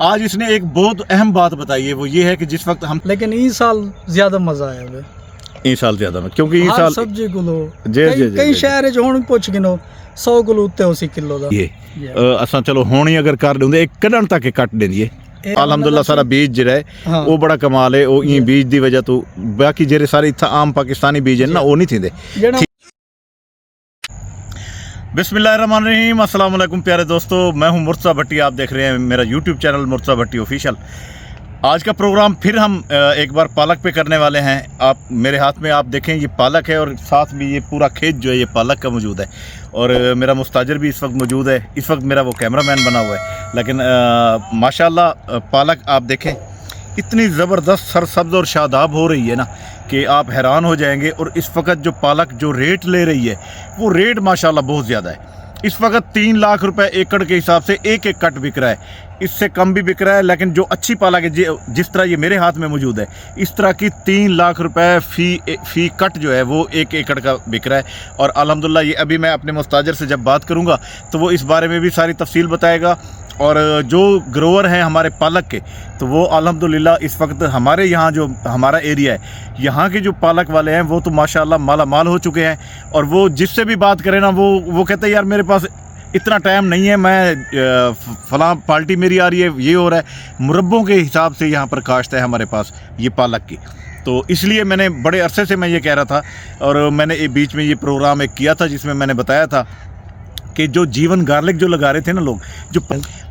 आज इसने एक बहुत अहम बात बताई है, वो ये है कि जिस वक्त हम, लेकिन इस साल ज्यादा मजा आया है इस साल ज्यादा में, क्योंकि इस हर साल सब्जी किलो जी कई शहर च हुण पुछ गिनो 100 किलो उत्ते 80 किलो दा ये असां चलो हुण ही अगर कर देंगे एक कढ़ण तक कट देंगे अलहमदुल्ला सारा बीज जिहड़ा है वो बड़ा कमाल है, वो ई बीज दी वजह तो बाकी जेरे सारे इत्थे आम पाकिस्तानी बीज हैं ना वो नहीं थींदे। बिस्मिल्लाहिर्रहमानिर्रहीम, अस्सलाम वालेकुम प्यारे दोस्तों, मैं हूं मुर्तज़ा भट्टी, आप देख रहे हैं मेरा यूट्यूब चैनल मुर्तज़ा भट्टी ऑफिशियल। आज का प्रोग्राम फिर हम एक बार पालक पे करने वाले हैं। आप मेरे हाथ में आप देखें ये पालक है और साथ में ये पूरा खेत जो है ये पालक का मौजूद है और मेरा मुस्ताजिर भी इस वक्त मौजूद है। इस वक्त मेरा वो कैमरामैन बना हुआ है, लेकिन माशाल्लाह पालक आप देखें इतनी ज़बरदस्त सरसब्ज़ और शादाब हो रही है ना कि आप हैरान हो जाएंगे। और इस वक्त जो पालक जो रेट ले रही है वो रेट माशाल्लाह बहुत ज़्यादा है। इस वक्त 3 लाख रुपए एकड़ के हिसाब से एक एक कट बिक रहा है, इससे कम भी बिक रहा है। लेकिन जो अच्छी पालक है जिस तरह ये मेरे हाथ में मौजूद है इस तरह की 3 लाख रुपए फ़ी कट जो है वो 1 एकड़ का बिक रहा है। और अल्हम्दुलिल्लाह ये अभी मैं अपने मुस्ताजिर से जब बात करूँगा तो वो इस बारे में भी सारी तफसील बताएगा। और जो ग्रोवर हैं हमारे पालक के तो वो अल्हम्दुलिल्लाह इस वक्त हमारे यहाँ जो हमारा एरिया है यहाँ के जो पालक वाले हैं वो तो माशाल्लाह माला माल हो चुके हैं। और वो जिससे भी बात करें ना वो कहते हैं यार मेरे पास इतना टाइम नहीं है, मैं फलां पार्टी मेरी आ रही है, ये हो रहा है। मुरब्बों के हिसाब से यहाँ पर काश्त है हमारे पास ये पालक की, तो इसलिए मैंने बड़े अरसे से मैं ये कह रहा था। और मैंने बीच में ये प्रोग्राम एक किया था जिसमें मैंने बताया था कि जो जीवन गार्लिक जो लगा रहे थे ना लोग, जो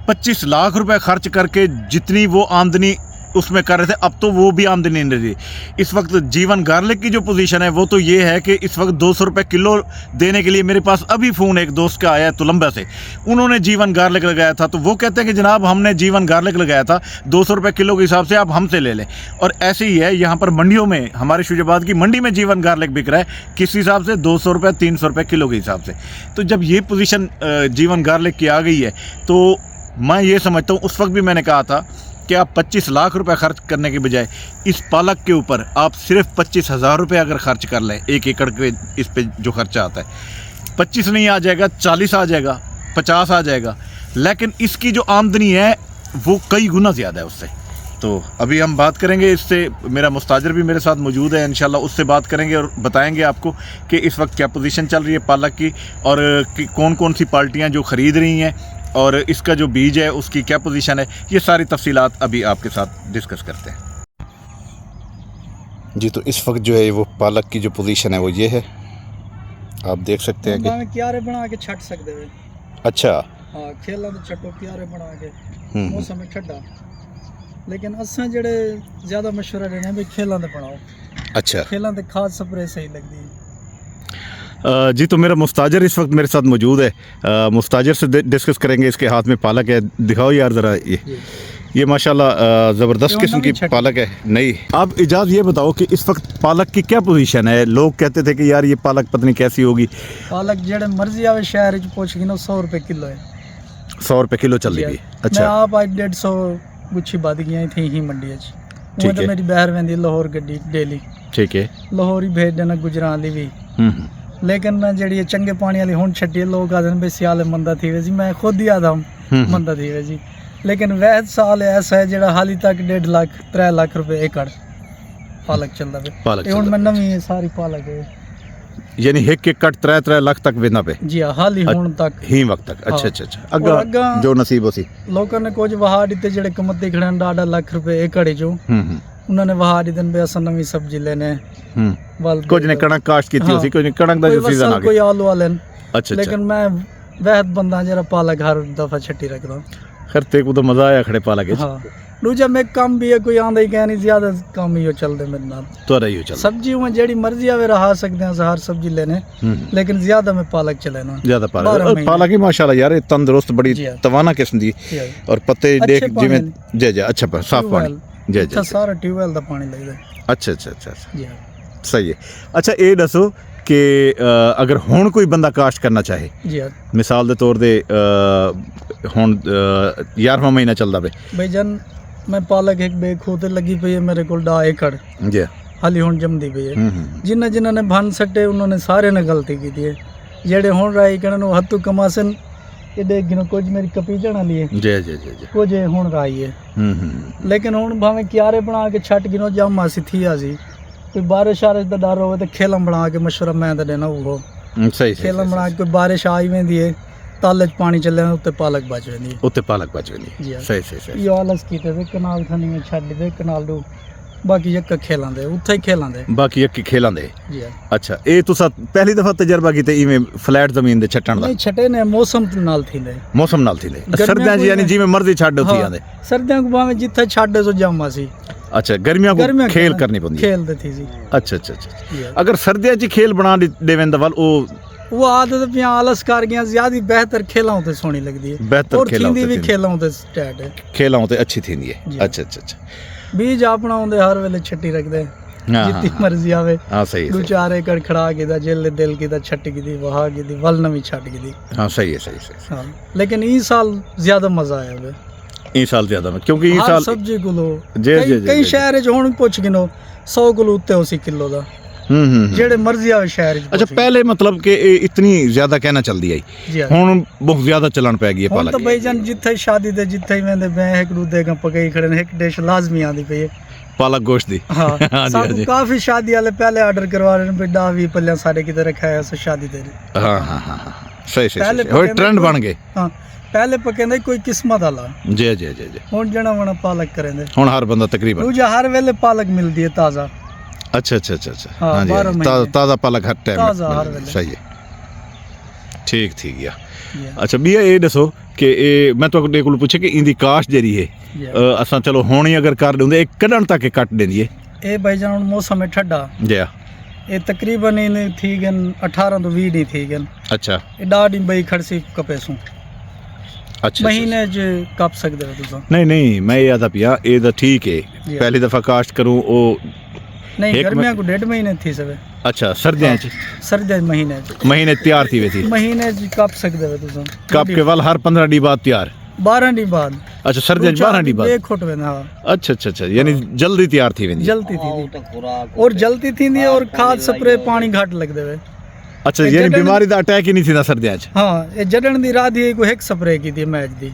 25 लाख रुपए खर्च करके जितनी वो आमदनी उसमें कर रहे थे, अब तो वो भी आमदनी नहीं रही। इस वक्त जीवन गार्लिक की जो पोजीशन है वो तो ये है कि इस वक्त 200 रुपये किलो देने के लिए मेरे पास अभी फ़ोन एक दोस्त का आया है तुलंबा से, उन्होंने जीवन गार्लिक लगाया था। तो वो कहते हैं कि जनाब हमने जीवन गार्लिक लगाया था 200 रुपये किलो के हिसाब से, आप हमसे ले लें। और ऐसे ही है यहाँ पर मंडियों में, हमारे शुजाबाद की मंडी में जीवन गार्लिक बिक रहा है किस हिसाब से, 200 रुपये 300 रुपये किलो के हिसाब से। तो जब ये पोजीशन जीवन गार्लिक की आ गई है तो मैं ये समझता हूँ, उस वक्त भी मैंने कहा था कि आप 25 लाख रुपए खर्च करने के बजाय इस पालक के ऊपर आप सिर्फ 25,000 रुपये अगर खर्च कर लें, 1 एकड़ के इस पे जो खर्चा आता है 25 नहीं आ जाएगा, 40 आ जाएगा, 50 आ जाएगा, लेकिन इसकी जो आमदनी है वो कई गुना ज़्यादा है उससे। तो अभी हम बात करेंगे इससे, मेरा मुस्ताजिर भी मेरे साथ मौजूद है, इंशाल्लाह उससे बात करेंगे और बताएंगे आपको कि इस वक्त क्या पोजीशन चल रही है पालक की और कौन कौन सी पार्टियां जो ख़रीद रही हैं और इसका जो बीज है उसकी क्या पोजीशन है। ये सारी तफसीलात अभी आपके साथ डिस्कस करते हैं जी। तो इस वक्त जो है वो पालक की जो पोजीशन है वो ये है, आप देख सकते हैं कि क्यारे बना के छट सकते हैं। अच्छा हाँ, खेलों के छटो क्यारे बना के मौसम में ठंडा, लेकिन असा जेड़े ज़्यादा मशवरा देने भी खेलों के बनाओ। अच्छा, खेलों के खाद स्प्रे सही लगती है जी। तो मेरा मुस्ताजिर इस वक्त मेरे साथ मौजूद है, मुस्ताजिर से डिस्कस करेंगे। इसके हाथ में पालक है, दिखाओ यार ज़रा। ये माशाल्लाह ज़बरदस्त किस्म की पालक है। नहीं, आप इजाज़ ये बताओ कि इस वक्त पालक की क्या पोजीशन है। लोग कहते थे कि यार ये पालक पता नहीं कैसी होगी। पालक जेड़े मर्जी आवे शहर पूछ 100 रुपये किलो है, 100 रुपये किलो चल रही है। अच्छा, आप आज 150 गुच्छी बाद गई थी ही मंडी तो मेरी बहर वेंदी लाहौर गड्डी डेली, ठीक है, लाहौर ही भेज देना गुजरात भी। लेकिन जी चंगे पानी वाली हुण छड्डी, लोग आते हैं सियाल मंदा थी वे जी, मैं खुद ही आता हूँ मंदा थी वे जी। लेकिन वह साल ऐसा है जो हाली तक 1.5 लाख 3 लाख रुपए एकड़ पालक चलता पे। हुण मैं नवी सारी पालक है, यानी एक कट 3 लाख तक वेंदा पे जी। हाली हुण तक ही वक्त तक। अच्छा अच्छा अच्छा, अग्गा जो नसीब होसी लोगों ने कुछ वहा दिते जेड़े कमते खड़े 1.5 लाख रुपए एकड़ जो उन्होंने वहा दी दिन बेसन नवी सब्जी लेने कुछ ने कणक काश्त की थी, कुछ ने कणक दा जो सीजन आ गया, कोई आलू वाले। अच्छा, लेकिन मैं वहद बंदा जरा पालक हर दफा छट्टी रखदा। खैर ते को तो मजा आया खड़े पालक। हां, दूजा में काम भी है, कोई आंदा ही कहनी ज्यादा काम ही चल दे मेरे नाल तो रही हो चल। सब्जी में जेड़ी मर्जी आवे रहा सकते हैं हर सब्जी लेने, लेकिन ज्यादा में पालक चले ना, ज्यादा पालक ही माशाल्लाह यार तंदुरुस्त बड़ी तवाना किस्म दी और पत्ते देख जिवें जे अच्छा साफ पानी जी जी, सारा ट्यूबवेल दा पानी लगदा। अच्छा अच्छा अच्छा जी, सही है। अच्छा ये दसो कि अगर हुण कोई बंदा काश्त करना चाहे जी, मिसाल दे तौर दे हुण 11वां महीना चलदा पे भाई जन, मैं पालक एक बेग खोते लगी पई है मेरे कोल 2 एकड़ जी, हाली हुण जमदी पई है। जिन्हां ने भन सट्टे उन्होंने सारे ने गलती की है, जेड़े हुण राई करन वो हत्थू कमासन ਇਹਦੇ ਗਿਨੋ ਕੁਝ ਮੇਰੀ ਕਪੀਜਣ ਵਾਲੀ ਹੈ ਜੀ ਜੀ ਜੀ ਜੀ ਕੁਝ ਹੁਣ ਰਾਈ ਹੈ ਲੇਕਿਨ ਹੁਣ ਭਾਵੇਂ ਕਿਆਰੇ ਬਣਾ ਕੇ ਛੱਟ ਗਿਨੋ ਜਾਮਾ ਸੀ ਥੀ ਆ ਸੀ ਕੋਈ ਬਾਰਿਸ਼ ਆਰਿਸ਼ ਦਾ ਡਰ ਹੋਵੇ ਤੇ ਖੇਲਮ ਬਣਾ ਕੇ ਮਸ਼ਵਰਾ ਮੈਂ ਤਾਂ ਦੇਣਾ ਉਹ ਸਹੀ ਖੇਲਮ ਬਣਾ ਕੇ ਕੋਈ ਬਾਰਿਸ਼ ਆਈ ਵੈਂਦੀ ਹੈ ਤਾਲੇ ਚ ਪਾਣੀ ਚੱਲੇ ਉੱਤੇ ਪਾਲਕ ਬਚ ਵੈਂਦੀ ਹੈ ਉੱਤੇ ਪਾਲਕ ਬਚ ਵੈਂਦੀ ਸਹੀ ਸਹੀ ਸਹੀ ਇਹ ਆਲਸ ਕੀਤੇ ਵੇ ਕਨਾਲ ਥਾਨੀ ਛੱਡ ਦੇ ਕਨਾਲ ਨੂੰ ਬਾਕੀ ਇੱਕ ਖੇਲਾਂ ਦੇ ਉੱਥੇ ਹੀ ਖੇਲਾਂ ਦੇ ਬਾਕੀ ਇੱਕ ਖੇਲਾਂ ਦੇ ਜੀ ਅੱਛਾ ਇਹ ਤੁਸੀਂ ਪਹਿਲੀ ਦਫਾ ਤਜਰਬਾ ਕੀਤਾ ਇਵੇਂ ਫਲੈਟ ਜ਼ਮੀਨ ਦੇ ਛੱਟਣ ਦਾ ਨਹੀਂ ਛੱਟੇ ਨੇ ਮੌਸਮ ਨਾਲ ਥੀਂਦੇ ਮੌਸਮ ਨਾਲ ਥੀਂਦੇ ਸਰਦੀਆਂ 'ਚ ਯਾਨੀ ਜਿਵੇਂ ਮਰਜ਼ੀ ਛੱਡ ਉੱਥੇ ਆਂਦੇ ਸਰਦੀਆਂ ਕੋ ਭਾਵੇਂ ਜਿੱਥੇ ਛੱਡੇ ਸੋ ਜਾਮਾ ਸੀ ਅੱਛਾ ਗਰਮੀਆਂ ਕੋ ਖੇਲ ਕਰਨੀ ਪੈਂਦੀ ਖੇਲਦੇ ਥੀ ਸੀ ਅੱਛਾ ਅੱਛਾ ਅੱਛਾ ਅਗਰ ਸਰਦੀਆਂ 'ਚ ਖੇਲ ਬਣਾ ਦੇਵੇਂ ਦਾ ਵੱਲ ਉਹ ਆਦਤ ਪਿਆ ਆਲਸ ਕਰ ਗਿਆ ਜ਼ਿਆਦਾ ਬਿਹਤਰ ਖੇਲਾਂ ਉਤੇ ਸੋਹਣੀ ਲੱਗਦੀ ਹੈ ਬਿਹਤਰ ਖੇਲਾਂ ਉਤੇ ਵੀ ਖੇਲਾਂ ਉਤੇ ਸਟੈਟ ਹੈ ਖੇਲਾਂ ਉਤੇ ਅੱਛੀ ਥੀਂਦੀ ਹੈ ਅੱਛਾ ਅੱਛਾ ਅੱਛਾ ਬੀਜ ਆਪਣਾ ਹੁੰਦੇ ਹਰ ਵੇਲੇ ਛੱਟੀ ਰੱਖਦੇ ਜਿੱਤੀ ਮਰਜ਼ੀ ਆਵੇ ਹਾਂ ਸਹੀ ਦੋ ਚਾਰ ਏਕੜ ਖੜਾ ਕੀਤਾ ਜਿੱਲ ਦਿਲ ਕੀਤਾ ਛੱਟ ਕੀਤੀ ਵਹਾ ਕੀਤੀ ਵੱਲ ਨਵੀਂ ਛੱਟ ਕੀਤੀ ਹਾਂ ਸਹੀ ਹੈ ਸਹੀ ਸਹੀ ਹਾਂ ਲੇਕਿਨ ਇਸ ਸਾਲ ਜ਼ਿਆਦਾ ਮਜ਼ਾ ਆਇਆ ਵੇ ਇਸ ਸਾਲ ਜ਼ਿਆਦਾ ਕਿਉਂਕਿ ਇਸ ਸਾਲ ਸਬਜ਼ੀ ਕਿਲੋ ਕਈ ਸ਼ਹਿਰ 'ਚ ਹੁਣ ਪੁੱਛ ਗਿਨੋ 100 ਕਿਲੋ ਉੱਤੇ ਉਸੇ ਕਿਲੋ ਦਾ ਜਿਹੜੇ ਮਰਜ਼ੀ ਆਵੇ ਸ਼ਹਿਰ 'ਚ ਅੱਛਾ ਪਹਿਲੇ ਮਤਲਬ ਕਿ ਇਹ ਇਤਨੀ ਜ਼ਿਆਦਾ ਕਹਿਣਾ ਚਲਦੀ ਆਈ ਹੁਣ ਬਹੁਤ ਜ਼ਿਆਦਾ ਚੱਲਣ ਪੈ ਗਈ ਹੈ ਪਾਲਕ ਤਾਂ ਬਈ ਜਾਨ ਜਿੱਥੇ ਸ਼ਾਦੀ ਤੇ ਜਿੱਥੇ ਹੀ ਵੰਦੇ ਮੈਂ ਇੱਕ ਦੂਜੇ ਗਾ ਪਕਾਈ ਖੜੇ ਨੇ ਇੱਕ ਡਿਸ਼ ਲਾਜ਼ਮੀ ਆਂਦੀ ਪਈ ਹੈ ਪਾਲਕ ਗੋਸ਼ਤ ਦੀ ਹਾਂ ਸਾਨੂੰ ਕਾਫੀ ਸ਼ਾਦੀ ਵਾਲੇ ਪਹਿਲੇ ਆਰਡਰ ਕਰਵਾ ਰਹੇ ਨੇ ਬੇਟਾ ਵੀ ਪੱਲਿਆਂ ਸਾਡੇ ਕਿਤੇ ਰੱਖਿਆ ਹੈ ਸ਼ਾਦੀ ਤੇ ਹਾਂ ਹਾਂ ਹਾਂ ਸਹੀ ਸਹੀ ਹੋਏ ਟ੍ਰੈਂਡ ਬਣ ਗਏ ਹਾਂ ਪਹਿਲੇ ਪਕਾਉਂਦੇ ਕੋਈ ਕਿਸਮਤ ਵਾਲਾ ਜੀ ਜੀ ਜੀ ਜੀ ਹੁਣ ਜਣਾ ਵਣਾ ਪਾਲਕ ਕਰਿੰਦੇ ਹੁਣ ਹਰ ਬੰਦਾ ਤਕਰੀਬਨ ਦੂਜਾ ਹਰ ਵੇਲੇ ਪਾਲਕ ਮਿਲਦੀ ਹੈ ਤਾਜ਼ਾ ਅੱਛਾ ਅੱਛਾ ਅੱਛਾ ਅੱਛਾ ਹਾਂ ਜੀ ਤਾਜ਼ਾ ਪਾਲਕ ਹਰ ਟਾਈਮ ਤਾਜ਼ਾ ਹਰ ਵੇਲੇ ਸਹੀ ਹੈ ਠੀਕ ਠੀਕ ਆ ਅੱਛਾ ਬੀਆ ਇਹ ਦੱਸੋ ਕਿ ਇਹ ਮੈਂ ਤੁਹਾਡੇ ਕੋਲ ਪੁੱਛਿਆ ਕਿ ਇਹਦੀ ਕਾਸ਼ ਜਿਹੜੀ ਹੈ ਅਸਾਂ ਚਲੋ ਹੁਣ ਹੀ ਅਗਰ ਕਰ ਦਿੰਦੇ ਇਹ ਕੱਢਣ ਤੱਕ ਕੱਟ ਦਿੰਦੀ ਹੈ ਇਹ ਭਾਈ ਜਾਨ ਹੁਣ ਮੌਸਮ ਹੈ ਠੰਡਾ ਜੀ ਇਹ ਤਕਰੀਬਨ ਇਹ ਥੀ ਗਨ 18 ਤੋਂ 20 ਨਹੀਂ ਥੀ ਗਨ ਅੱਛਾ ਇਹ ਡਾਡੀ ਬਈ ਖੜਸੀ ਕਪੇਸੋਂ ਅੱਛਾ ਮਹੀਨੇ ਚ ਕੱਪ ਸਕਦੇ ਹੋ ਤੁਸੀਂ ਨਹੀਂ ਨਹੀਂ ਮੈਂ ਇਹ ਆਦਾ ਪਿਆ ਇਹ ਤਾਂ ਠੀਕ ਹੈ ਪਹਿਲੀ ਦਫਾ ਕਾਸ਼ਤ ਕਰੂੰ ਉਹ नहीं गर्मियां को 1.5 महीने थी सब अच्छा सर्दियां च सर्दियां महीने तैयार थी वे थी महीने जी कप सकदे वे तुसा कप के वाल हर 15 डी बाद तैयार 12 डी बाद अच्छा सर्दियां 12 डी बाद एक खोट वे ना अच्छा अच्छा अच्छा यानी जल्दी तैयार थी वेंदी जल्दी थी और जल्दी थी और खाद स्प्रे पानी घाट लग देवे अच्छा यानी बीमारी दा अटैक ही नहीं थी ना सर्दियां च हां ये जडन दी रात ही कोई एक स्प्रे की थी मैच दी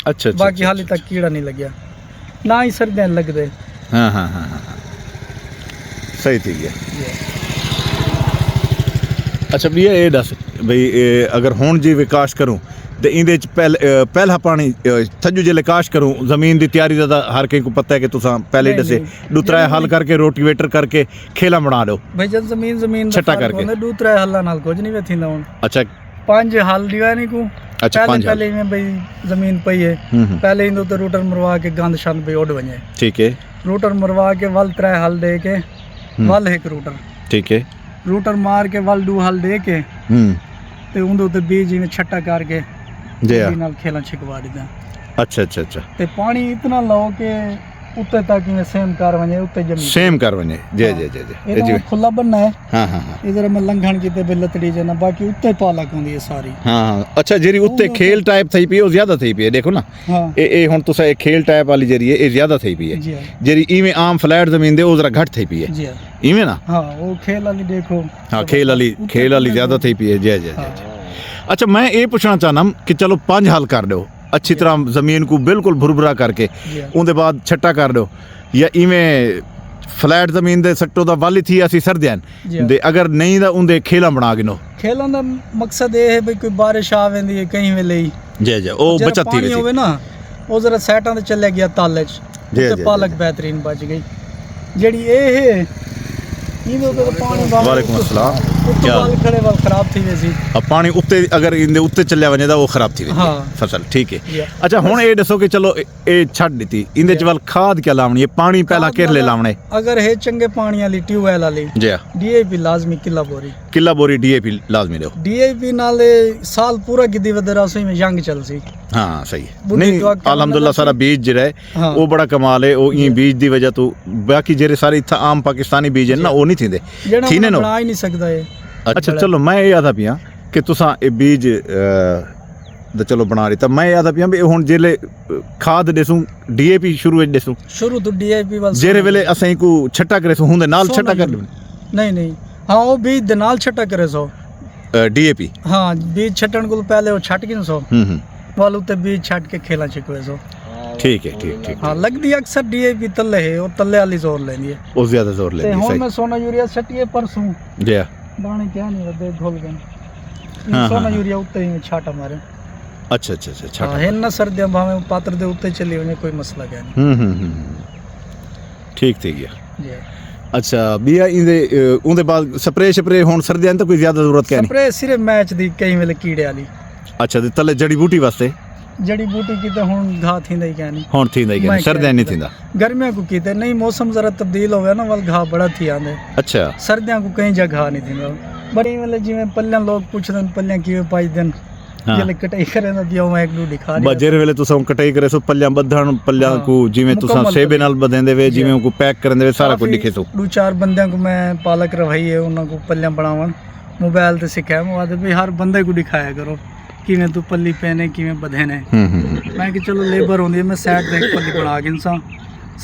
अच्छा बाकी हाली तक कीड़ा नहीं लगया ना ही सर्दियां लग दे हां हां हां सही थी है अच्छा भैया ये दस भाई अगर हुण जी विकास करूं तो इंदे च पहला पानी थजू जे विकास करूं जमीन की तैयारी का हर कहीं को पता है कि तुसा पहले दसे दूसरा हल करके रोटिवेटर करके खेला बना लो भाई जब जमीन छट्टा करके दूसरा हल नाल कुछ नहीं वेथिंदा हुण अच्छा 5 हल दिया नहीं को अच्छा पहले में भाई जमीन पई है पहले इंदो तो रूटर मरवा के गंद शंद पे उड़ वने ठीक है रूटर मरवा के वल 3 हल दे के वल एक रूटर ठीक है रूटर मार के वल 2 हल दे के ते उंदे ते बीज में छट्टा करके जी नाल खेला छिकवा दिंदा अच्छा अच्छा अच्छा ते पानी इतना लो के उत्ते तक में सेम कर वने उत्ते जमीन सेम कर वने जी जी जी जी ये खुला बनना है हां हां इधर में लंघण कीते बिलतड़ी जना बाकी उत्ते पालक होंदी है सारी हां अच्छा जेरी उत्ते खेल टाइप थई पई ओ ज्यादा थई पई देखो ना ए हुन तुसा एक खेल टाइप वाली जेरी है ए ज्यादा थई पई है जेरी इवें आम फ्लैट जमीन दे ओ जरा घट थई पई है जी इवें ना हां वो खेल वाली देखो हां खेल वाली ज्यादा थई पई है जी जी जी अच्छा मैं ये पूछना चाहना कि चलो 5 हल कर दो अच्छी तरह जमीन को बिल्कुल भुरभुरा करके उनके बाद छट्टा कर दो या इवें फ्लैट जमीन दे सट्टो दा वाली थी असी सर्दियां दे अगर नहीं दा उनदे खेला बना गिनो खेलन दा मकसद ये है भाई कोई बारिश आ वेंदी है कहीं वेले ही जी जी ओ बचत थी होवे ना ओ जरा सेटां ते चले गया ताले च ते पालक बेहतरीन बच गई जेडी ए है इने तो पानी वालेकुम अस्सलाम क्या वाल खड़े वाल खराब थी वैसी अब पानी उत्ते अगर इनदे उत्ते चले वने दा वो खराब थी हां फसल ठीक है अच्छा हुन ए दसो कि चलो ए छड़ दीती इनदे च वाल खाद क्या लावनी है पानी पहला केरले लावने अगर है चंगे पानी वाली ट्यूबवेल वाली जी डीएपी लाजमी किला बोरी डीएपी लाजमी दो डीएपी नाले साल पूरा गिद्दी वदरा सही में यंग चलसी हां सही है नहीं अल्हम्दुलिल्लाह सारा बीज जे है वो बड़ा कमाल है ओ ई बीज दी वजह तो बाकी जेरे सारे इथा आम पाकिस्तानी बीज है ना वो नहीं थिंदे थीने नो बना ही नहीं सकदा है अच्छा चलो मैं ये आदा पिया कि तुसा ए बीज द चलो बना रही मैं आदा पिया भी हुन जेले खाद देसू डीएपी शुरू तो डीएपी वाल जेरे वेले असें को छट्टा करे सो हुंदे नाल छट्टा कर नहीं हां वो बीज दे नाल छट्टा करे सो DAP ਹਾਂ ਬੀਜ ਛੱਟਣ ਕੋਲ ਪਹਿਲੇ ਉਹ ਛੱਟ ਕੇ ਸੋ ਵਾਲ ਉੱਤੇ ਬੀਜ ਛੱਟ ਕੇ ਖੇਲਾਂ ਚਿਕਵੇ ਸੋ ਠੀਕ ਹੈ ਠੀਕ ਹਾਂ ਲੱਗਦੀ ਅਕਸਰ DAP ਤੱਲੇ ਹੈ ਉਹ ਤੱਲੇ ਵਾਲੀ ਜ਼ੋਰ ਲੈਂਦੀ ਹੈ ਉਹ ਜ਼ਿਆਦਾ ਜ਼ੋਰ ਲੈਂਦੀ ਹੈ ਤੇ ਹੁਣ ਮੈਂ ਸੋਨਾ ਯੂਰੀਆ ਛੱਟੀਏ ਪਰਸੋਂ ਜੀ ਦਾਣੇ ਕਿਆ ਨਹੀਂ ਵੱਡੇ ਘੁਲ ਗਏ ਸੋਨਾ ਯੂਰੀਆ ਉੱਤੇ ਹੀ ਛਾਟਾ ਮਾਰੇ ਅੱਛਾ ਹਾਂ ਹੈ ਨਾ ਸਰਦੀਆਂ ਭਾਵੇਂ ਪਾਤਰ ਦੇ ਉੱਤੇ ਚੱਲੀ ਹੋਣੇ ਕੋਈ ਮਸਲਾ ਗਿਆ ਨਹੀਂ ਠੀਕ ਗਿਆ ਜੀ ਅੱਛਾ ਵੀ ਉਹਦੇ ਬਾਅਦ ਸਪਰੇ ਹੁਣ ਸਰਦੀਆਂ ਤਾਂ ਕੋਈ ਜ਼ਿਆਦਾ ਜ਼ਰੂਰਤ ਹੈ ਨਹੀਂ ਸਪਰੇ ਸਿਰਫ ਮੈਚ ਦੀ ਕਈ ਵੇਲੇ ਕੀੜੇ ਵਾਲੀ ਅੱਛਾ ਤੇ ਤਲੇ ਜੜੀ ਬੂਟੀ ਵਾਸਤੇ जड़ी बूटी की तो हुन घा थींदा ही क्या नहीं हुन थींदा ही क्या नहीं सर्दियां नहीं थींदा गर्मियां को कीते नहीं मौसम जरा तब्दील हो गया ना वाल घा बड़ा थी आंदे अच्छा सर्दियां को कहीं जगह नहीं थींदा बड़ी वाले जिवें पल्लियां लोग पूछदन पल्लियां किवें पाई दिन जेले कटाई करे ना दियो मैं एक दो दिखा रही बजेर वेले तुसां कटाई करे सो पल्लियां बधण पल्लियां को जिवें तुसां सेबे नाल बधेंदे वे जिवें को पैक करन दे सारा कुछ दिखे सो दो चार बंदियां को मैं पालक रवाई है उन्हां को पल्लियां बनावन मोबाइल ते सिखाया मैं भी हर बंदे को दिखाया करो किवें तू पल्ली पहने किवें बधेने मैं कि चलो लेबर होंदी है मैं साइड ते पल्ली बना के इंसान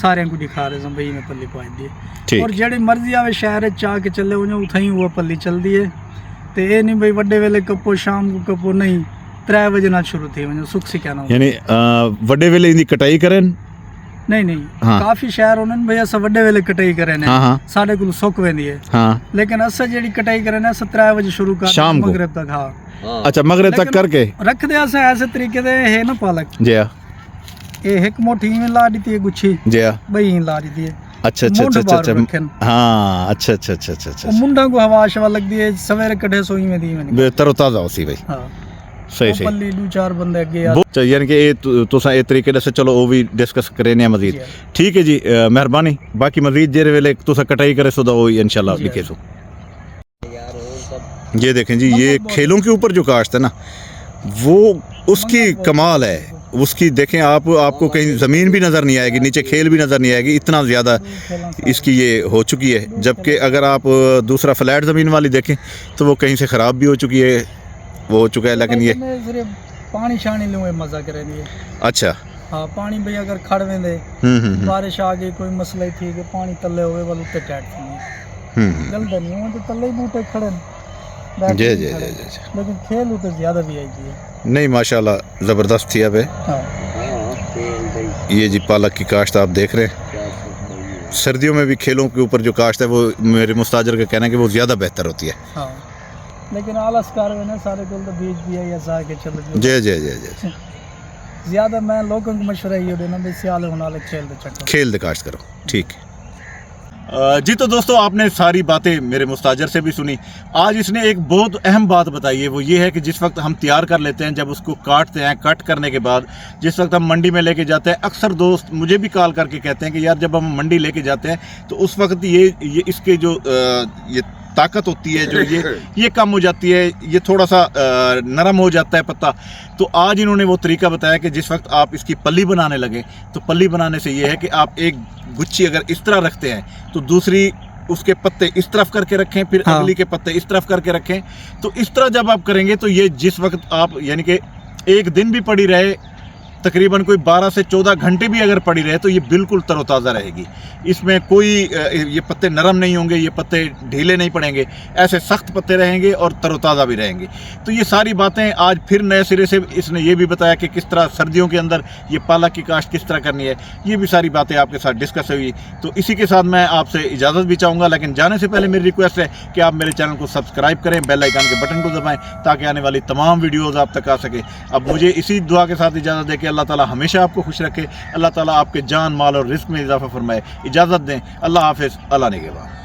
सारे को दिखा रहे हैं भाई मैं पल्ली पाई दी और जेड़ी मर्जी आवे शहर चा के चले उन्हें उठाई वो पल्ली चलदी है ते ए नहीं भाई वड्डे वेले कपो शाम को कपो नहीं 3 बजे ना शुरू थी वने सुख से कहना यानी वड्डे वेले इंदी कटाई करन नहीं काफी शहर होने भैया सब वड्डे वेले कटाई करे ने साडे को सुक वेंदी है लेकिन अस जेड़ी कटाई करे ने 3 बजे शुरू कर मगरिब तक हां अच्छा मगरिब तक करके रख दे ऐसे तरीके से है ना पालक जी ये एक मोटी में ला दी थी गुच्छी जी भाई ला दी थी अच्छा हाँ अच्छा मुंडा को हवा शवा लग दी है सवेरे कटे सोई में दी मैंने तरोताजा होसी भाई हां सही पल्ली दो चार बंदे अगे यानी कि तुसा ए तरीके से चलो वो भी डिस्कस करेने मजीद ठीक है जी मेहरबानी बाकी मजीद जेरे वेले तुसा कटाई करे सो वो इंशाल्लाह लिखे सो ये देखें जी ये खेलों के ऊपर जो काश्त है ना वो उसकी कमाल है उसकी देखें आपको कहीं ज़मीन भी नज़र नहीं आएगी नीचे खेल भी नज़र नहीं आएगी इतना ज़्यादा इसकी ये हो चुकी है जबकि अगर आप दूसरा फ्लैट ज़मीन वाली देखें तो वो कहीं से ख़राब भी हो चुकी है वो हो चुका है लेकिन ये पानी शानी लूँ मज़ा करे अच्छा हाँ पानी भाई अगर खड़ वेंदे बारिश आ गई कोई मसला ही थी कि पानी तले हुए वाल उत्ते टैट थी गलत नहीं हो तो तले ही बूटे खड़े जी लेकिन खेल तो ज्यादा भी आई जी नहीं माशाल्लाह ज़बरदस्त थी अब ये जी पालक की काश्त आप देख रहे हैं सर्दियों में भी खेलों के ऊपर जो काश्त है वो मेरे मुस्ताजर का कहना है कि वो ज़्यादा बेहतर होती है हाँ लेकिन आलस कार में ना सारे को तो बीज दिया या सा के चलो जी ज़्यादा मैं लोगों को मशवरा ये देना भाई सियाल होना अलग खेल द काश्त करो ठीक जी तो दोस्तों आपने सारी बातें मेरे मुस्ताजर से भी सुनी आज इसने एक बहुत अहम बात बताई है वो ये है कि जिस वक्त हम तैयार कर लेते हैं जब उसको काटते हैं कट करने के बाद जिस वक्त हम मंडी में लेके जाते हैं अक्सर दोस्त मुझे भी कॉल करके कहते हैं कि यार जब हम मंडी लेके जाते हैं तो उस वक्त ये इसके जो ये ताकत होती है जो ये कम हो जाती है ये थोड़ा सा नरम हो जाता है पत्ता तो आज इन्होंने वो तरीका बताया कि जिस वक्त आप इसकी पल्ली बनाने लगे तो पल्ली बनाने से ये है कि आप एक गुच्छी अगर इस तरह रखते हैं तो दूसरी उसके पत्ते इस तरफ करके रखें फिर अगली के पत्ते इस तरफ करके रखें तो इस तरह जब आप करेंगे तो ये जिस वक्त आप यानी कि एक दिन भी पड़ी रहे तकरीबन कोई 12 से 14 घंटे भी अगर पड़ी रहे तो ये बिल्कुल तरोताज़ा रहेगी इसमें कोई ये पत्ते नरम नहीं होंगे ये पत्ते ढीले नहीं पड़ेंगे ऐसे सख्त पत्ते रहेंगे और तरोताज़ा भी रहेंगे तो ये सारी बातें आज फिर नए सिरे से इसने ये भी बताया कि किस तरह सर्दियों के अंदर ये पालक की काश्त किस तरह करनी है ये भी सारी बातें आपके साथ डिस्कस हुई तो इसी के साथ मैं आपसे इजाज़त भी चाहूँगा लेकिन जाने से पहले मेरी रिक्वेस्ट है कि आप मेरे चैनल को सब्सक्राइब करें बेल आइकन के बटन को दबाएँ ताकि आने वाली तमाम वीडियोज़ आप तक आ सके अब मुझे इसी दुआ के साथ इजाज़त दे के अल्लाह ताला हमेशा आपको खुश रखे अल्लाह ताला आपके जान माल और रिस्क में इजाफा फरमाए इजाज़त दें अल्लाह हाफिज़ अल्लाह निगहबान।